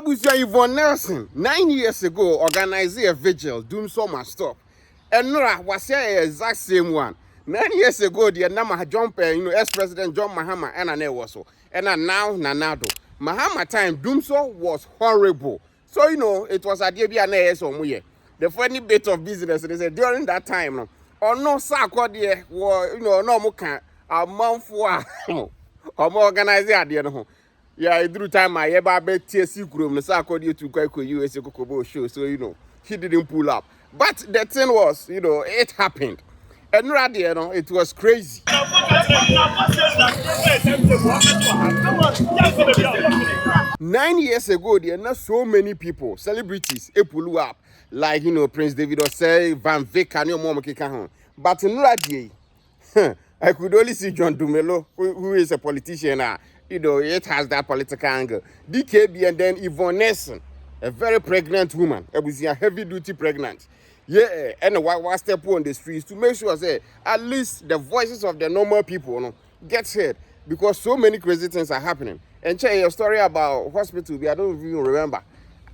Abusia Yvonne Nelson, 9 years ago, organized a vigil, Dumsor must stop. And Nora was the exact same one. 9 years ago, the Nama jump, ex-president John Mahama, and an also. And now, Nanado. Mahama time, Dumsor was horrible. So, it was a DBA or Muye. The funny bit of business, they said during that time, or no, Sarkodie, no more a month for or more organized idea. Yeah, through time I ever bet TSC room, the Sarkodie to Kwaiko US Kokobo show, so he didn't pull up. But the thing was, it happened. And right there, it was crazy. 9 years ago, there are not so many people, celebrities, pull up. Like, Prince David or say, Van Vick, and your mom kick home. But in Radier, I could only see John Dumelo, who is a politician. It has that political angle. DKB and then Yvonne Nelson, a very pregnant woman. It was a heavy duty pregnant. Yeah, and one step on the streets to make sure, say, at least the voices of the normal people get heard. Because so many crazy things are happening. And share your story about hospital, I don't even remember.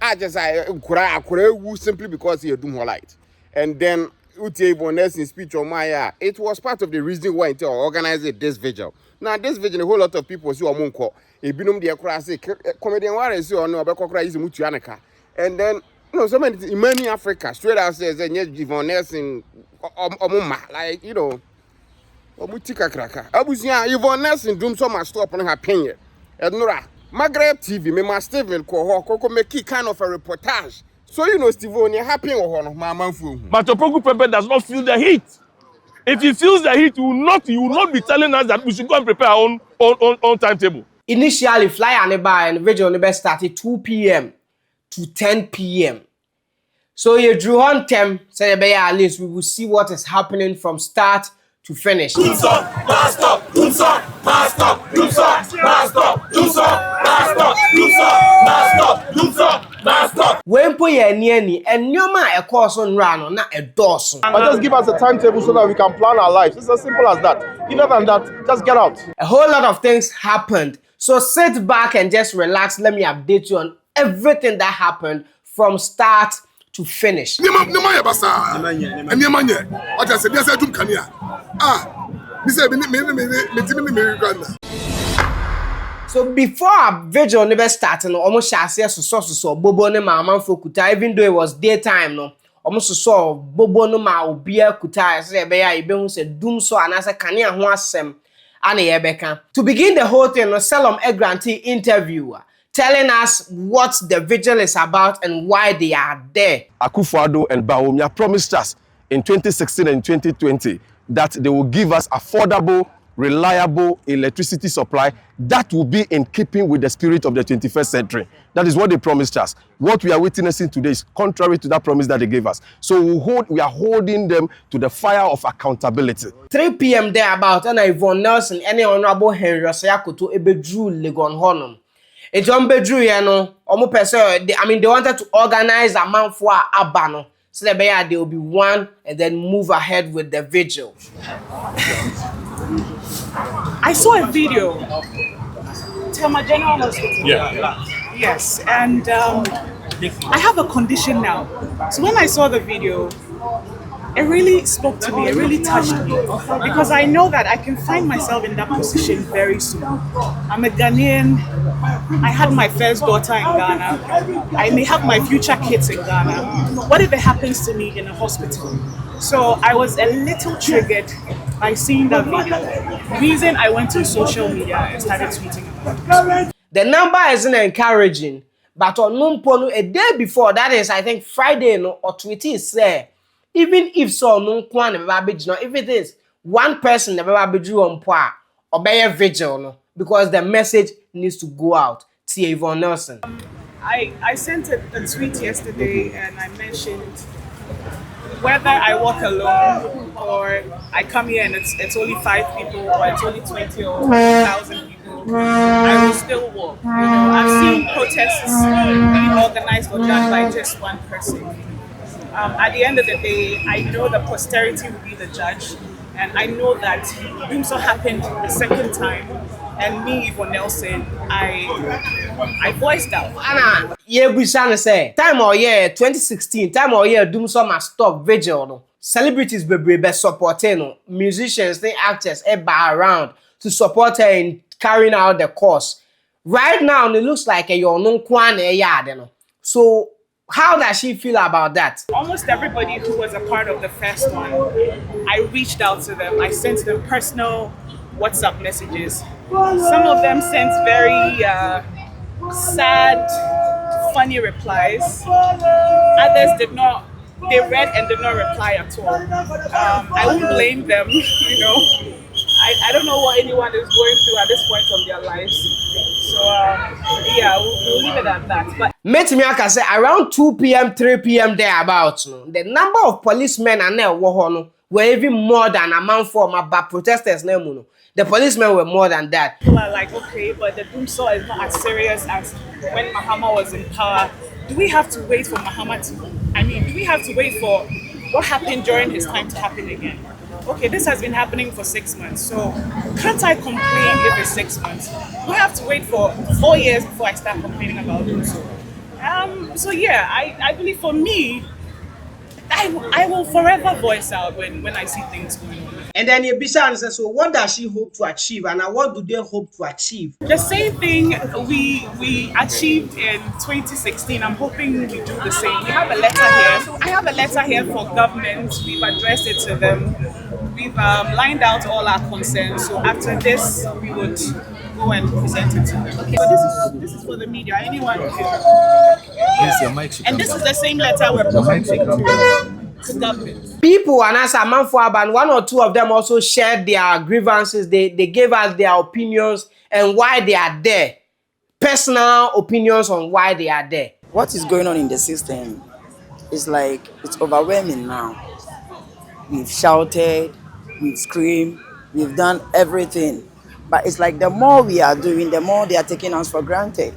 I could simply because he do more light. And then Yvonne Nelson speech on Maya, it was part of the reason why I organized this vigil. Now this vigil, a whole lot of people see Omunko, a binum de classic comedian warriors or no Bekokra is Mutuanaka. And then so many in many Africa, straight out says and yet Yvonne Nelson Omuma, like Omutika Kraka. Abusia Yvonne Nelson Dumsor must stop on her opinion. And Nora. Magraheb TV, me must Stephen Koko make kind of a reportage. So Stephen, you're happy or my man. But Opoku Pepe does not feel the heat. If he feels the heat, he will not be telling us that we should go and prepare our own timetable. Initially, fly and Vigil started 2 p.m. to 10 p.m. So you drew on them, say at least we will see what is happening from start to finish. Dumsor, must stop. Dumsor, must stop. Dumsor, must stop. Dumsor, must stop. Dumsor, must stop. Dumsor, must stop. When poye ni and nyoma a course on run na a dozen. But just give us a timetable so that we can plan our lives. It's as simple as that. Other than that, just get out. A whole lot of things happened. So sit back and just relax. Let me update you on everything that happened from start to finish. So before our vigil never started, almost so bobo ne mama for kuta, even though it was daytime, no, almost saw bobo no ma obia kuta, say beya ibe said Dumsor and as a kania ho asem ane yebeka. To begin the whole thing, no Salom Egranti interviewer telling us what the vigil is about and why they are there. Akufo-Addo and Bawumia promised us in 2016 and 2020 that they will give us affordable, reliable electricity supply that will be in keeping with the spirit of the 21st century. That is what they promised us. What we are witnessing today is contrary to that promise that they gave us. So we are holding them to the fire of accountability. 3 p.m. thereabout, and Yvonne Nelson, any honorable Henry Sayakoto, Ebedru Legon Honum. It's on Bedru, they wanted to organize a man for Abano. So they will be one and then move ahead with the vigil. I saw a video. Thelma General Hospital. Yeah. Yes, and I have a condition now. So when I saw the video, it really spoke to me, it really touched me. Because I know that I can find myself in that position very soon. I'm a Ghanaian. I had my first daughter in Ghana. I may have my future kids in Ghana. What if it happens to me in a hospital? So I was a little triggered by seeing that video. The reason I went to social media and started tweeting about it. The number isn't encouraging, but on Numpono a day before, that is I think Friday or Twitter say, even if so no kwan if it is one person never on poa or be a vigil no, because the message needs to go out. Tia Yvonne Nelson. I sent a tweet yesterday and I mentioned whether I walk alone or I come here and it's only 5 people or it's only 20 or 1,000 people, I will still walk. I've seen protests being organized or done by just one person. At the end of the day, I know that posterity will be the judge, and I know that Dumsor happened a second time, and me, Yvonne Nelson, I I voiced out. Anna, yeah, we say time or year 2016, time or year Dumsor must stop Vigil. No. Celebrities be supporting no. Musicians, the actors, around to support her in carrying out the cause. Right now, it looks like you're no kwan yard. So, how does she feel about that? Almost everybody who was a part of the first one, I reached out to them. I sent them personal WhatsApp messages. Some of them sent very sad, funny replies. Others did not. They read and did not reply at all. I won't blame them, you know. I don't know what anyone is going through at this point of their lives. So, yeah, we'll leave it at that. But Metimiaka say around 2 p.m., 3 p.m. thereabouts, no, the number of policemen and were even more than a man for my protesters. No. The policemen were more than that. people are like, okay, but the Dumsor is not as serious as when Mahama was in power. Do we have to wait for Mahama to, do we have to wait for what happened during his time to happen again? Okay, this has been happening for 6 months, so can't I complain if it's 6 months? We have to wait for 4 years before I start complaining about Dumsor. So yeah, I believe for me, I will forever voice out when I see things going on. And then Yebisha says, so what does she hope to achieve and what do they hope to achieve? The same thing we achieved in 2016. I'm hoping we do the same. We have a letter here. I have a letter here for government. We've addressed it to them. We've lined out all our concerns. So after this, we would go and present it to them. Okay. So this is for the media. Anyone can. Yes, your mic should And come this down. is the same letter we're presenting to government. People and as a man for and one or two of them also shared their grievances. They gave us their opinions and why they are there. Personal opinions on why they are there. What is going on in the system is like, it's overwhelming now. We've shouted, we've screamed, we've done everything. But it's like the more we are doing, the more they are taking us for granted.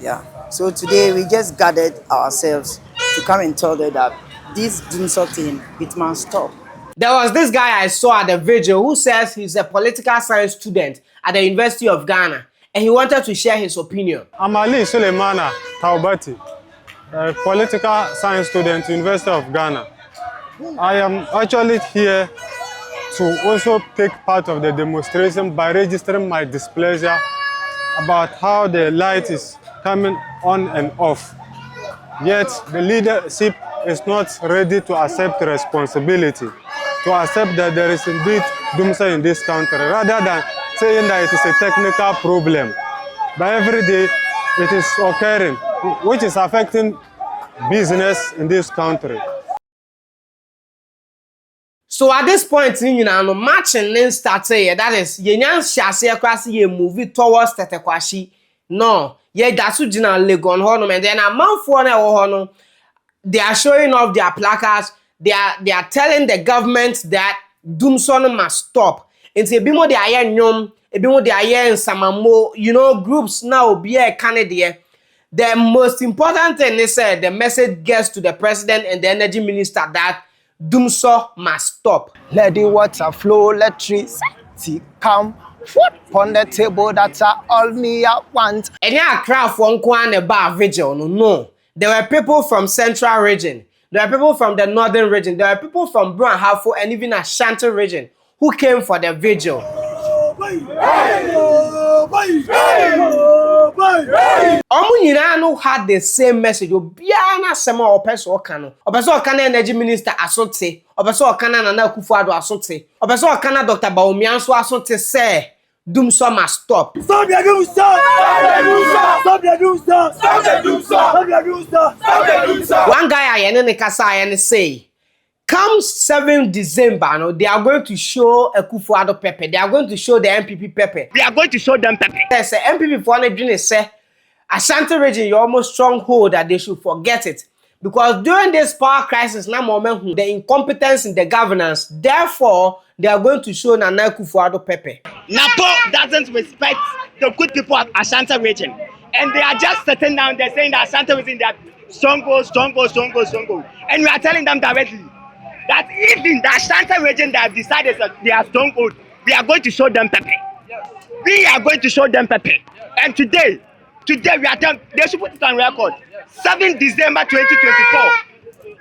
Yeah. So today we just gathered ourselves to come and tell them that this Dumsor thing, it must stop. There was this guy I saw at the Vigil who says he's a political science student at the University of Ghana and he wanted to share his opinion. I'm Ali Suleimana Taubati, a political science student, University of Ghana. I am actually here to also take part of the demonstration by registering my displeasure about how the light is coming on and off. Yet the leadership is not ready to accept responsibility, to accept that there is indeed Dumsor in this country, rather than saying that it is a technical problem. But every day it is occurring, which is affecting business in this country. So at this point, no matching then started. That is, yenyan shase across ye movie towards Tetekwashi. No, ye dasu jina legon hono, and then a month for hono. They are showing off their placards. They are telling the government that Dumsor must stop. And say bimo de aye nyom, bimo de aye nsamamo, you know, groups now be a Canadian. The most important thing is the message gets to the president and the energy minister that Dumsor must stop. Let the water flow, electricity come. Food on the table, that's all me I want. And yeah, crowd for Nkwane Bar Vigil. No. There were people from Central region. There were people from the Northern region. There were people from Brown Harfo and even Ashanti region who came for the vigil. Omunyina had the same message. Obiana sema opeso okano. Opeso okana energy minister asonte. Opeso okana Nana Akufo-Addo asonte. Opeso okana Dr. Bawumia so asonte say Dumsor must stop. Stop the Dumsor! Stop the Dumsor! Stop the Dumsor! Stop the Dumsor! Stop the Dumsor! One guy I kasa and say, come 7 December, no, they are going to show Akufo-Addo Pepe. They are going to show the MPP Pepe. We are going to show them Pepe. Yes, MPP for one say, Ashanti region, you almost stronghold that they should forget it. Because during this power crisis, now moment the incompetence in the governance, therefore, they are going to show Nana Akufo-Addo Pepe. NAPO doesn't respect the good people of Ashanti region. And they are just sitting down there saying that Ashanti region, they are stronghold. And we are telling them directly that even the Ashanti region that have decided that they are stronghold, we are going to show them Pepe. We are going to show them Pepe. And today, Today we are done. They should put it on record. 7 December 2024.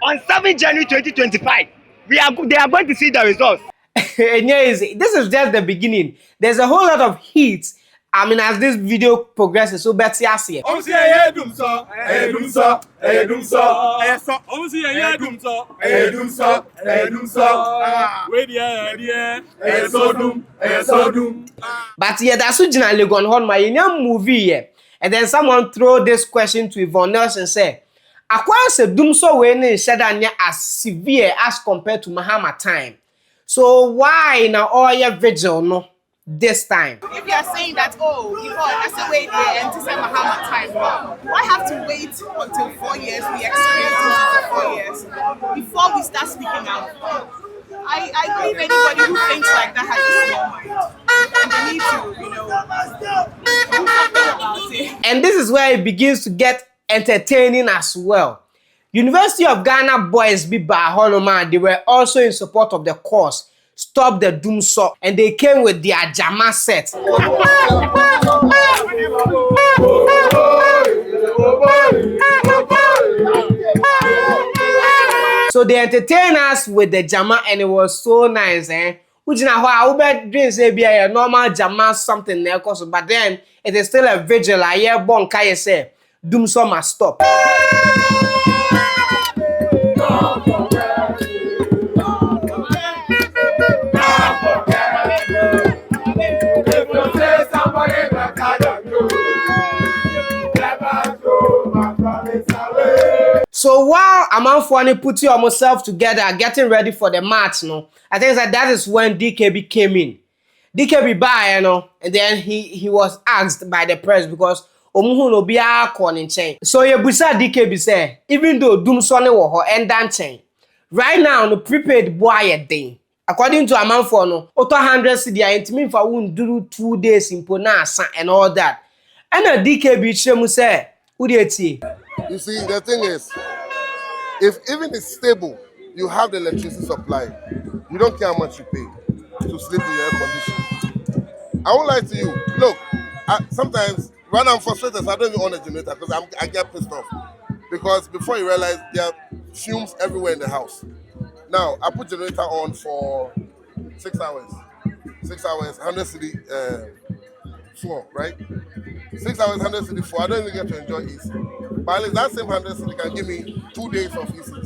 On 7 January 2025, they are going to see the results. This is just the beginning. There's a whole lot of heat. I mean, as this video progresses, so better here. Dumsor. But yeah, that's what generally going on. My movie here. And then someone throw this question to Yvonne and say, "Akwa se Dumsor we ne shedanya as severe as compared to Mahama time. So why now all your Vigil no this time?" If you are saying that, oh, Yvonne, that's the way they enter Mahama time, why have to wait until 4 years? We experience it for 4 years before we start speaking out. I believe anybody who thinks like that has a small mind. And they need to, do something about it. And this is where it begins to get entertaining as well. University of Ghana boys Biba Holoma, they were also in support of the cause. Stop the Dumsor, and they came with their Jama set. So they entertained us with the Jama, and it was so nice, eh? A normal Jama something there, but then it is still a vigil. I hear Bon Kaya say, Dumsor must stop. So while Amanfuani putting himself together, getting ready for the match, I think that is when DKB came in. DKB by, and then he was asked by the press because Omuhu no be a calling chain. So you busa DKB say, even though Dumsor ne wo ho and chain, right now no prepaid boy a day. According to Amanfuani, auto 100 cedi it mean for won do 2 days in Ponasa and all that. And a DKB chemu say, Udieti. You see, the thing is, if even it's stable, you have the electricity supply, you don't care how much you pay to sleep in your air conditioning. I won't lie to you. Look, sometimes when I'm frustrated, I don't even own a generator because I get pissed off. Because before you realize, there are fumes everywhere in the house. Now, I put generator on for 6 hours. 6 hours, 100 cedi floor, right? 6 hours, 100 cedi floor. I don't even get to enjoy AC. But at least that same 100 cedi can give me 2 days of AC. Do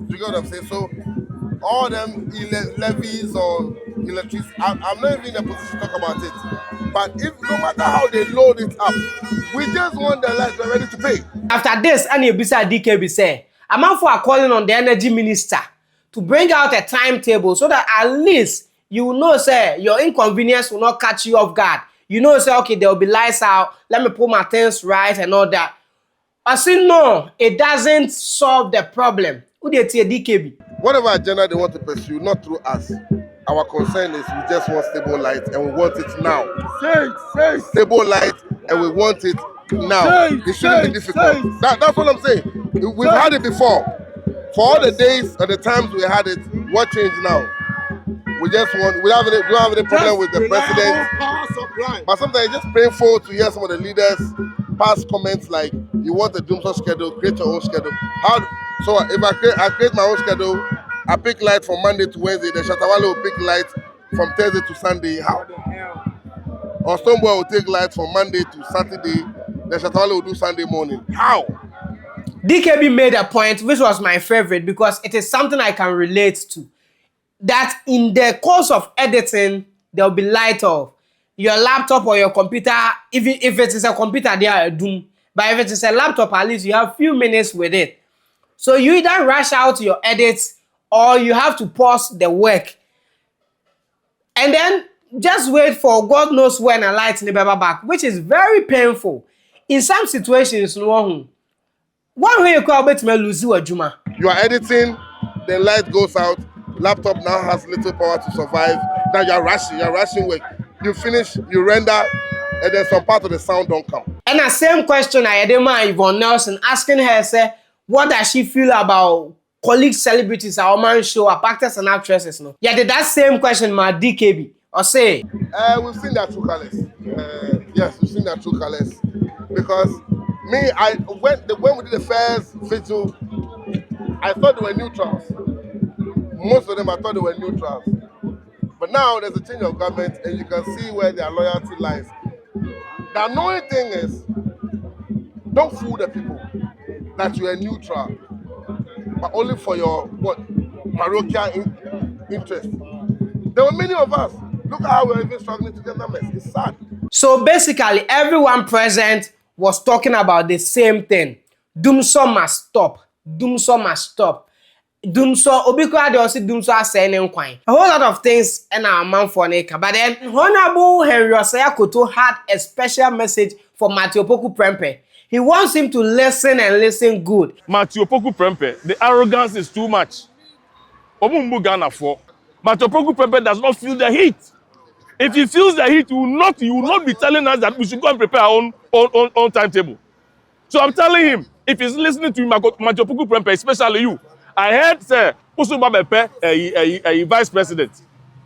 you get what I'm saying? So all them levies on electricity, I'm not even in a position to talk about it. But if no matter how they load it up, we just want the light we're ready to pay. After this, Annie Bisa DKB say, Amanfo are calling on the energy minister to bring out a timetable so that at least you will know, say, your inconvenience will not catch you off guard. You know, say, okay, there will be lights out, let me put my things right and all that. I say, no, it doesn't solve the problem. Who they tell DKB? Whatever agenda they want to pursue, not through us. Our concern is we just want stable light and we want it now. Stable light and we want it now. It shouldn't be difficult. That's what I'm saying. We've had it before. For all the days and the times we had it, what changed now? We just want, we don't have any problem with the president. But sometimes it's just painful to hear some of the leaders pass comments like, you want a Dumsor schedule, create your own schedule. So if I create my own schedule, I pick light from Monday to Wednesday, the Shatawale will pick light from Thursday to Sunday. How? Or Stoneboy will take light from Monday to Saturday, the Shatawale will do Sunday morning. How? DKB made a point, which was my favorite, because it is something I can relate to. That in the course of editing, there will be light off. Your laptop or your computer, even if it is a computer, they are doomed. But if it is a laptop, at least you have a few minutes with it. So you either rush out your edits or you have to pause the work. And then just wait for God knows when a light in the back, which is very painful. In some situations, one way you call it, lose your juma. You are editing, the light goes out, laptop now has little power to survive. Now you're rushing work. You finish, you render, and then some part of the sound don't come. And the same question I had Yvonne Nelson asking her, say, what does she feel about colleague celebrities, our man show, our actors and actresses? No? Yeah, that same question, my DKB. Or say, We've seen their true colors. Yes, we've seen their true colors. Because when we did the first vigil, I thought they were neutrals. Most of them, I thought they were neutrals. But now there's a change of government, and you can see where their loyalty lies. The annoying thing is, don't fool the people that you are neutral, but only for your parochial interest. There were many of us. Look at how we're even struggling to get numbers. It's sad. so basically, everyone present was talking about the same thing. Dumsor must stop. Dumsor must stop. Dumsor, Obikwa, they also Dumsor saying a whole lot of things in our man for Neka. But then, Honorable Henry Osaya Koto had a special message for Matthew Poku Prempeh. He wants him to listen and listen good. Matthew Poku Prempeh, the arrogance is too much. Obumbu Ghana for Matthew Poku Prempeh does not feel the heat. If he feels the heat, he will not be telling us that we should go and prepare our own timetable. So I'm telling him, if he's listening to Matthew Poku Prempeh, especially you, I heard say Pusu Babepe, a vice president.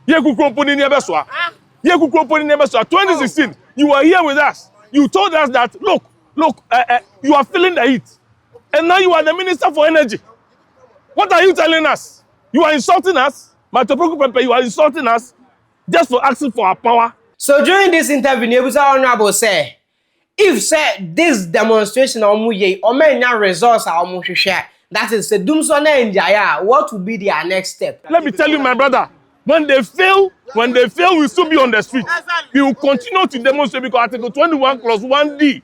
2016, you were here with us. You told us that look, you are feeling the heat, and now you are the minister for energy. What are you telling us? You are insulting us, Matthew Poku Prempeh. You are insulting us just for asking for our power. So during this interview, Nebuza Honorable say, if say this demonstration or may results are share, that is the Dumsor India, what will be their next step? Let me tell you, my brother, when they fail, we'll still be on the street. We will continue to demonstrate because Article 21+1D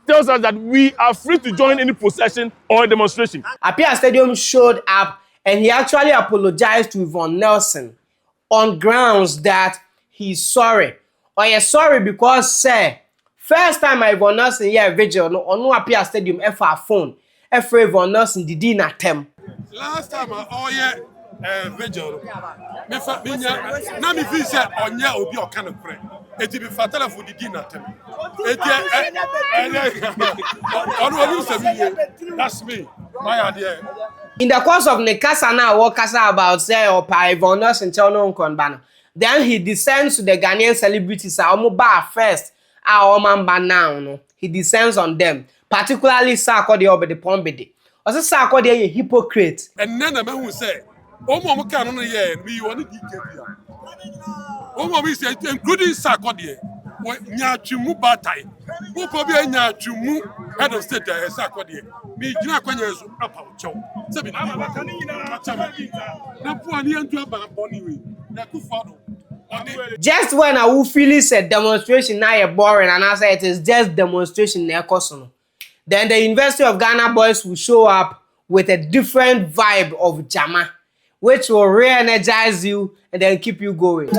tells us that we are free to join any procession or demonstration. Apia Stadium showed up and he actually apologized to Yvonne Nelson on grounds that he's sorry. Or you're sorry because, say, first time Yvonne Nelson here Vigil no Apia Stadium for phone. Yvonne Nelson did not attempt. Last time Vigil, me na me feel say onya obi o kan kure. Eti be fatala for the dinner attempt. That's me. My idea. In the course of Nekasa now, what Kasa about say or Yvonne Nelson no konbano. Then he descends to the Ghanaian celebrities bar first. Now no. He descends on them, particularly Sarkodie or the Pombede. Also Sarkodie a hypocrite. And then the man who say, "Oh, can on the we want to E-Gate. Oh, we say, including Sarkodie, Nyachumu Batai, who probably Nyachumu head of state Sarkodie. Me, Jina Quanyas up our chow. Just when I will feel it's a demonstration now you're boring and I say it is just demonstration near Kosono. Then the University of Ghana boys will show up with a different vibe of Jama, which will re-energize you and then keep you going.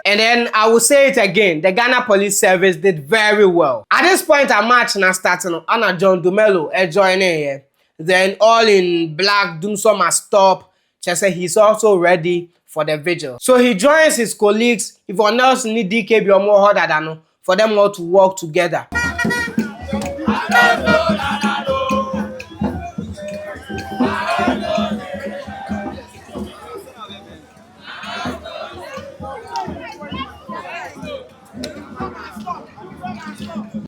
And then I will say it again, the Ghana Police Service did very well. At this point, a match now starting, Anna John Dumelo joining here. Then all in black, Dumsor must stop. Just say he's also ready for the vigil. So he joins his colleagues. Yvonne Nelson need DKB or more harder than for them all to work together.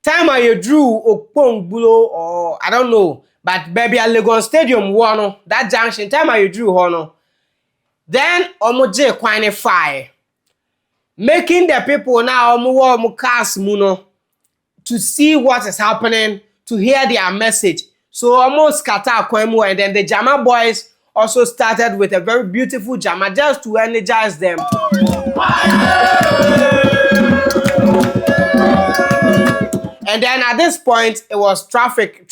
Time I drew Okpong Bulo or I don't know, but baby at Legon Stadium one that junction time I drew hono. Then omoje kwine fire, making the people now omo cast muno to see what is happening, to hear their message. So almost scatter kwemu and then the Jama boys also started with a very beautiful jama just to energize them. And then at this point, it was traffic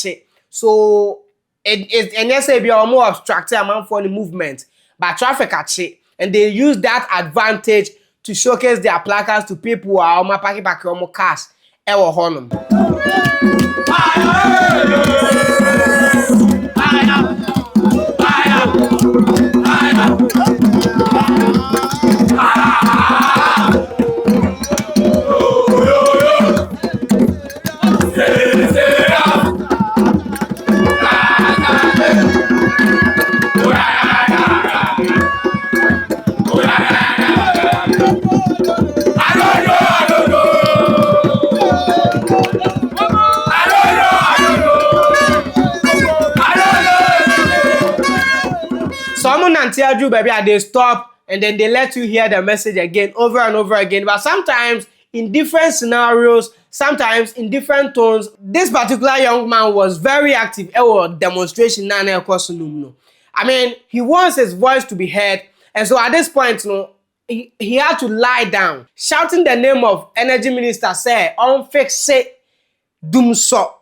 ache. So and yes, be more obstructed amount for the movement, but traffic ache, and they use that advantage to showcase their placards to people who are packing back cars. Ewo honum. Until you baby, they stop and then they let you hear the message again over and over again. But sometimes in different scenarios, sometimes in different tones. This particular young man was very active. Demonstration. I mean, he wants his voice to be heard, and so at this point, he had to lie down, shouting the name of Energy Minister. Say, "On fix say, Dumsor."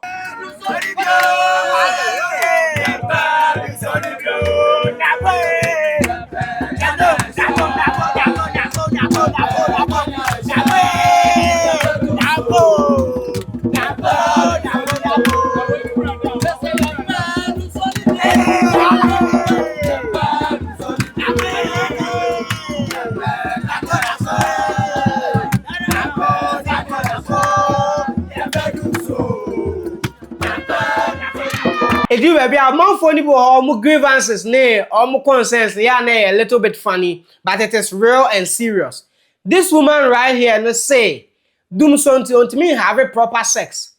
If you baby, among funny or grievances, or concerns, they are a little bit funny, but it is real and serious. This woman right here, no say, Dumsor to me have a proper sex.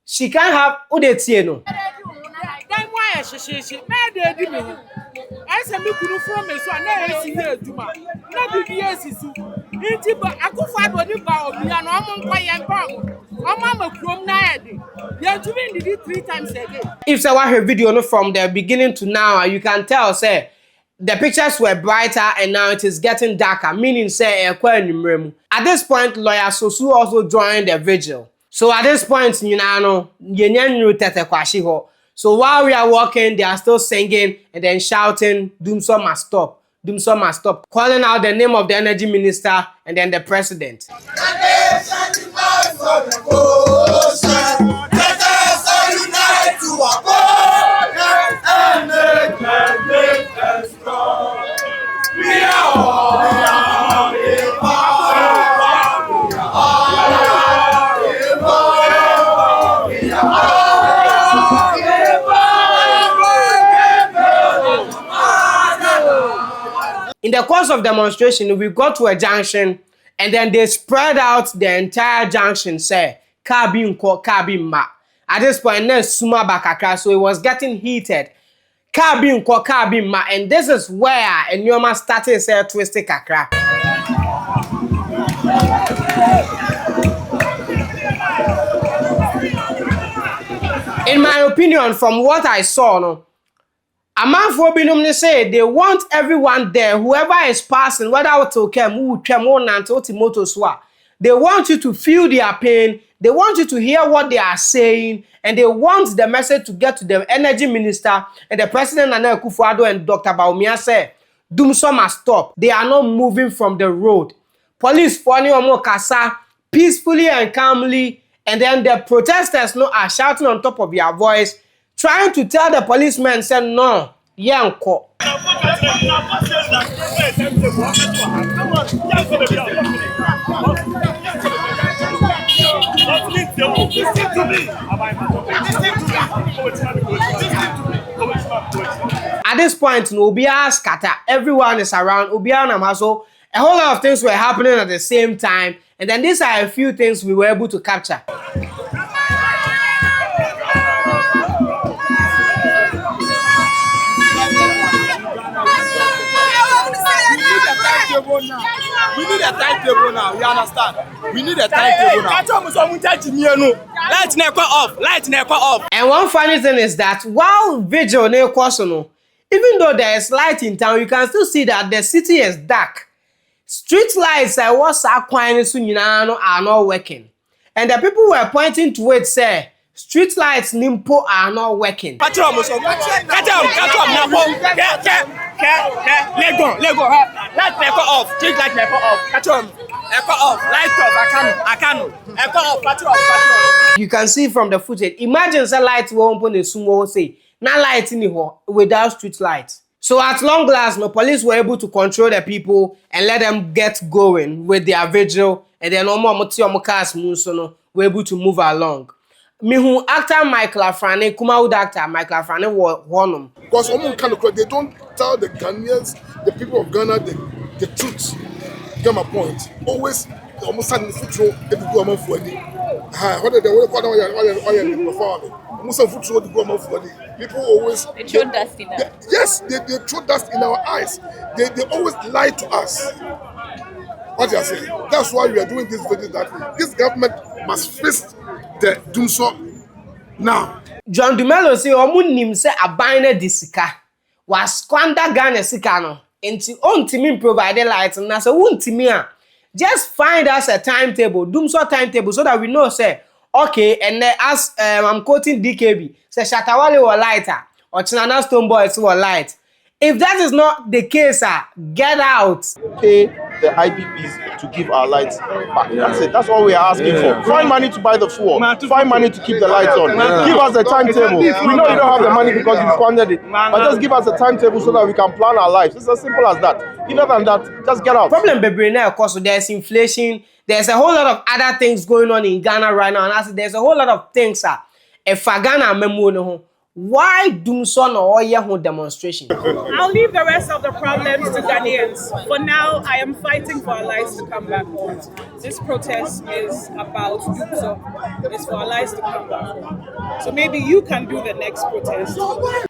She can't have udetieno. Then why she made me? I said, look from me, so I never see her do my. Not the years is I go find what you buy, and I'm quiet. I'm a chrome night. You are doing it 3 times a day. If I watch her video from the beginning to now, you can tell, say, the pictures were brighter and now it is getting darker, meaning, say, at this point, lawyer Sosu also joined the vigil. So at this point, so while we are walking, they are still singing and then shouting, "Dumsor must stop. Dumsor must stop," calling out the name of the energy minister and then the president. In the course of demonstration, we got to a junction and then they spread out the entire junction, say, "Kabi ma." At this point, Suma Bakaka, so it was getting heated. "Kabi ma," and this is where Enyoma started say twisting kakra. In my opinion, from what I saw, Amanfo binom say they want everyone there, whoever is passing, whether to they want you to feel their pain, they want you to hear what they are saying, and they want the message to get to the energy minister and the president Nana Akufo-Addo and Dr. Bawumia say, "Dumsor must stop." They are not moving from the road. Police funny omo kasa peacefully and calmly, and then the protesters are shouting on top of their voice, trying to tell the policemen, say, "No, yanko." At this point, Ubia scatter. Everyone is around. Ubia Namaso. A whole lot of things were happening at the same time, and then these are a few things we were able to capture. We need a timetable now. You understand? We need a timetable now. Light never off. Light never off. And one funny thing is that while Vigil Even though there is light in town, you can still see that the city is dark. Street lights are not working. And the people were pointing to it say street lights nimpo are not working. Lego, light never off, street light never off, echo off, light off, I can, echo off, You can see from the footage. Imagine the lights won't put a sumo say, na light in the without street lights. So at long last, the police were able to control the people and let them get going with their vigil, and then cars were able to move along. Mihu actor Michael Afrane, Kumawood actor Michael Afrane won. Because they don't tell the Ghanaians, the people of Ghana, the truth. Get my point. Always almost suddenly football if you go among for it. People always they throw dust in us. Yes, they throw dust in our eyes. They always lie to us. What you are saying? That's why we are doing this video, that this government must face the Dumsor now. John Dumelo say nim say abine di sika was squander Ghana sika no enti ontimi provide light na say wontimi a just find us a timetable, Dumsor timetable, so that we know say okay, and as I'm quoting DKB say Shatawale or lighter or Chinana Stone Boys were light. If that is not the case, get out. Pay the IPPs to give our lights back. That's it. That's all we are asking for. Find money to buy the fuel. Find money to keep the lights on. Give us a timetable. We know you don't have the money because you squandered it. But just give us a timetable so that we can plan our lives. It's as simple as that. Other than that, just get out. Problem baby now, of course, there's inflation. There's a whole lot of other things going on in Ghana right now. And I said there's a whole lot of things, if Ghana memo. Why Dumsor or Yahoo demonstration? I'll leave the rest of the problems to Ghanaians. For now, I am fighting for our lives to come back home. This protest is about Dumsor. It's for our lives to come back home. So maybe you can do the next protest.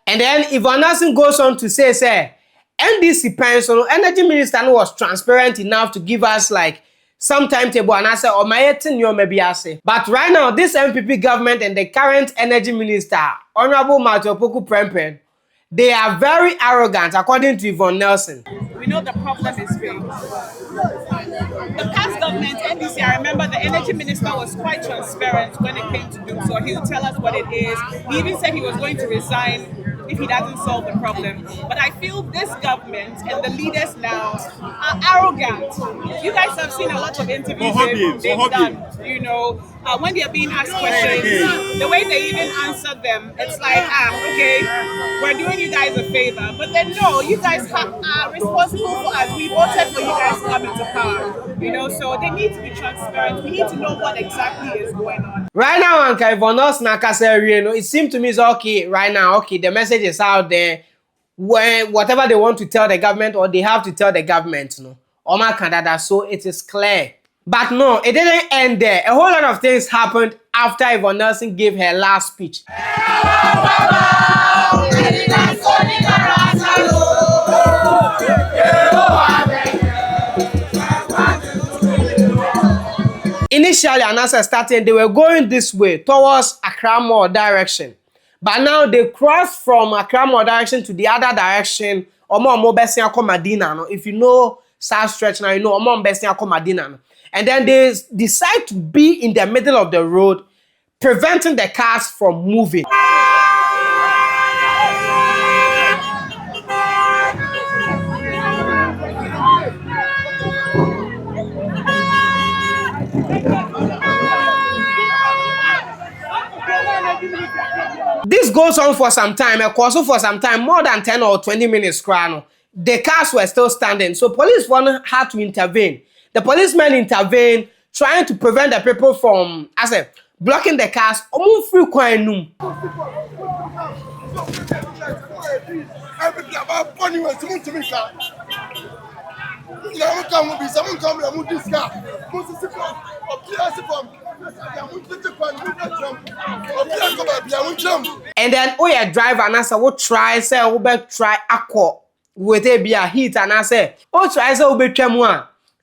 And then Yvonne goes on to say, NDC pension energy minister was transparent enough to give us like some timetable, and I said, oh my maybe I say. But right now, this MPP government and the current energy minister, Honorable Matopoku Prempen, they are very arrogant, according to Yvonne Nelson. We know the problem is big. The past government, NDC, I remember the energy minister was quite transparent when it came to Dumsor. He would tell us what it is. He even said he was going to resign if he doesn't solve the problem. But I feel this government and the leaders now are arrogant. You guys have seen a lot of interviews they've done, you know, when they're being asked questions, the way they even answer them, it's like, okay, we're doing you guys a favor. But then no, you guys are responsible for us. We voted for you guys to come into power, you know, so they need to be transparent. We need to know what exactly is going on. Right now, it seems to me it's okay right now. Okay, the message is out there. When whatever they want to tell the government or they have to tell the government, no, so it is clear. But no, it didn't end there. A whole lot of things happened after Yvonne Nelson gave her last speech. Initially, Anasa started, they were going this way towards Accra Mall direction. But now they crossed from Accra Mall direction to the other direction. If you know South Stretch now, you know Madina. And then they decide to be in the middle of the road, preventing the cars from moving. This goes on for some time, also for some time, more than 10 or 20 minutes. The cars were still standing, so police had to intervene. The policemen intervened, trying to prevent the people from, blocking the cars. And then driver and I said, "What try say try aqua with a heat," and I said, try say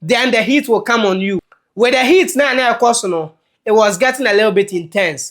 then the heat will come on you. With the heat now, of course, no. it was getting a little bit intense.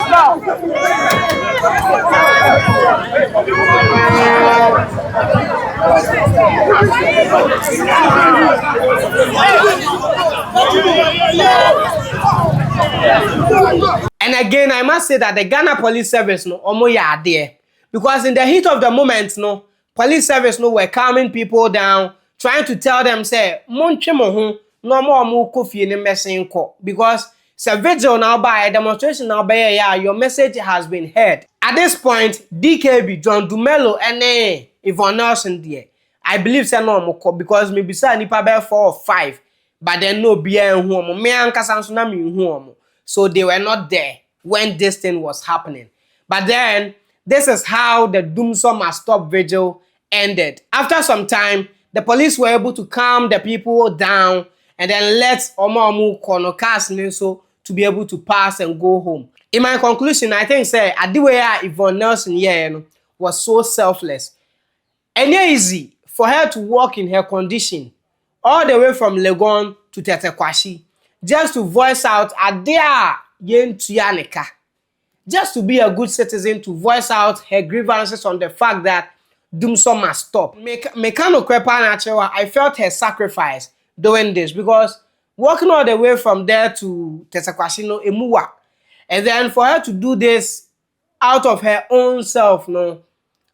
And again, I must say that the Ghana Police Service no omo ya there, because in the heat of the moment, no police service no were calming people down, trying to tell them say monche mo ho no mo kofi ni messing ko, because it's vigil now by a demonstration now by yeah, your message has been heard. At this point, DKB John Dumelo and Yvonne Nelson there, I believe say no mo because maybe say nipa be 4 or 5, but then no bia hu omo me ankasa so na me hu omo. So they were not there when this thing was happening. But then, this is how the Dumsor must stop vigil ended. After some time, the police were able to calm the people down and then let Omomu Konokas so to be able to pass and go home. In my conclusion, I think say Adiweya Yvonne Nelson here was so selfless. And easy for her to walk in her condition all the way from Legon to Tetekwashi, just to voice out Adia Yen Tuyanika, just to be a good citizen, to voice out her grievances on the fact that Dumsor must stop. I felt her sacrifice doing this, because walking all the way from there to Tesakwashino Emuwa, and then for her to do this out of her own self, no,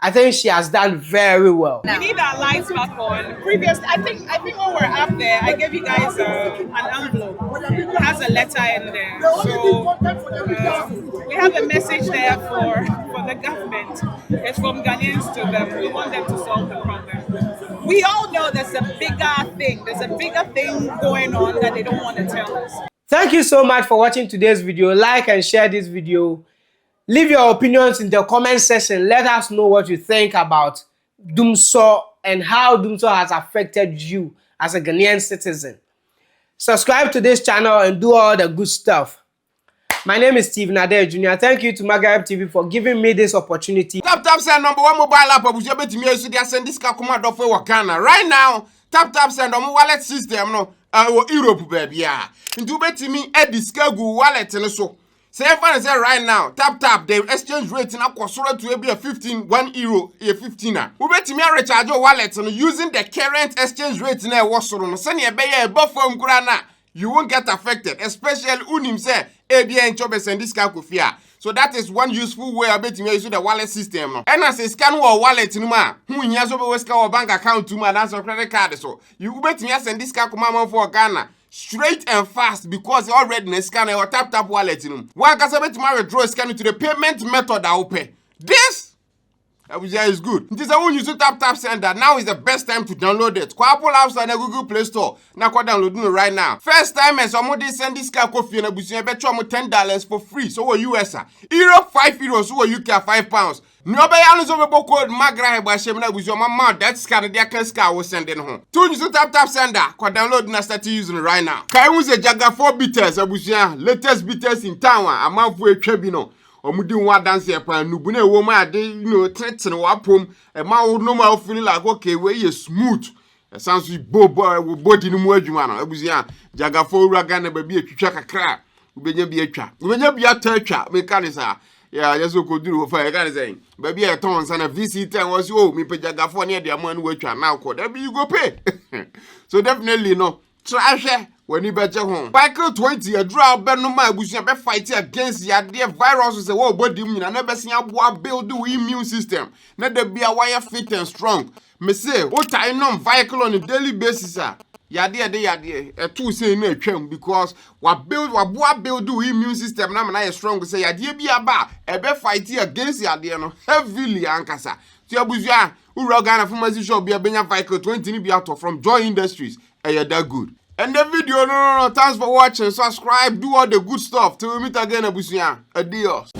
I think she has done very well. We need our lights back on. I think when we're up there, I gave you guys an envelope. It has a letter in there. So we have a message there for the government. It's from Ghanaians to them. We want them to solve the problem. We all know there's a bigger thing. There's a bigger thing going on that they don't want to tell us. Thank you so much for watching today's video. Like and share this video. Leave your opinions in the comment section. Let us know what you think about Dumsor and how Dumsor has affected you as a Ghanaian citizen. Subscribe to this channel and do all the good stuff. My name is Steve Nader Jr. Thank you to Magraheb TV for giving me this opportunity. Tap send #1 mobile app abuja betimi esu dia send this kakoma do for Ghana. Right now, tap send on wallet system no Europe baby ya. Ntu betimi ediskagu wallet no so. Say right now, tap the exchange rate in Aquasura to be a 1 euro, a 15. We bet me recharge your wallet and using the current exchange rate in a wasoro. Send your bay above from Grana. You won't get affected, especially unim say ABA and Chobes and this calcufia. So that is one useful way of betting use the wallet system. And as a scan or wallet in ma, who in Yasoba or bank account to my answer credit card. So you bet me send this calcuma for Ghana. Straight and fast, because already scanner or tap wallet in them. One can tomorrow draw scanning to the payment method I will pay. This is good. It is a one you tap send that. Now is the best time to download it. Kwa Apple App Store and Google Play Store. Now go download it right now. First time and somebody send this car coffee and a business bet you $10 for free. So what US Europe €5, so what UK £5. Nobody else over code Magraheb by Shemina with your mama. That's kind of their car was sending home. Two you tap sender. Go download and start using it right now. Can use a Jaga 4 bitters, abusia latest bitters in town. A month for a trebino. Omudi wa dance pa nubune wo ma de threaten wa pom e ma wo no ma feel like okay we you smooth e sounds body no mu adwuma no abusia Jaga 4 ura Ghana ba bi atwitwa kakra ubenya bi atwa me kan say yeah, just go do for a guy saying, baby, I told son of VC 10 was me pay Jaga 4 near the amount which are now called. That you go pay. So definitely no trash when you better home. Michael 20 a draw Benoma bush be fighting against the idea viruses a war body mean and never seen a build the immune system. Let there be a wire fit and strong. Me say, what I know vehicle on a daily basis. Yade a two say no twem because what build the immune system na strong say yade bi aba e be fight against yade no heavily ankasa ti abuzua ura Ghana pharmacy shop bi abenya vehicle 20 ni bi out from Joy Industries that good. And the video no thanks for watching. Subscribe, do all the good stuff till we meet again abuzua. Adios.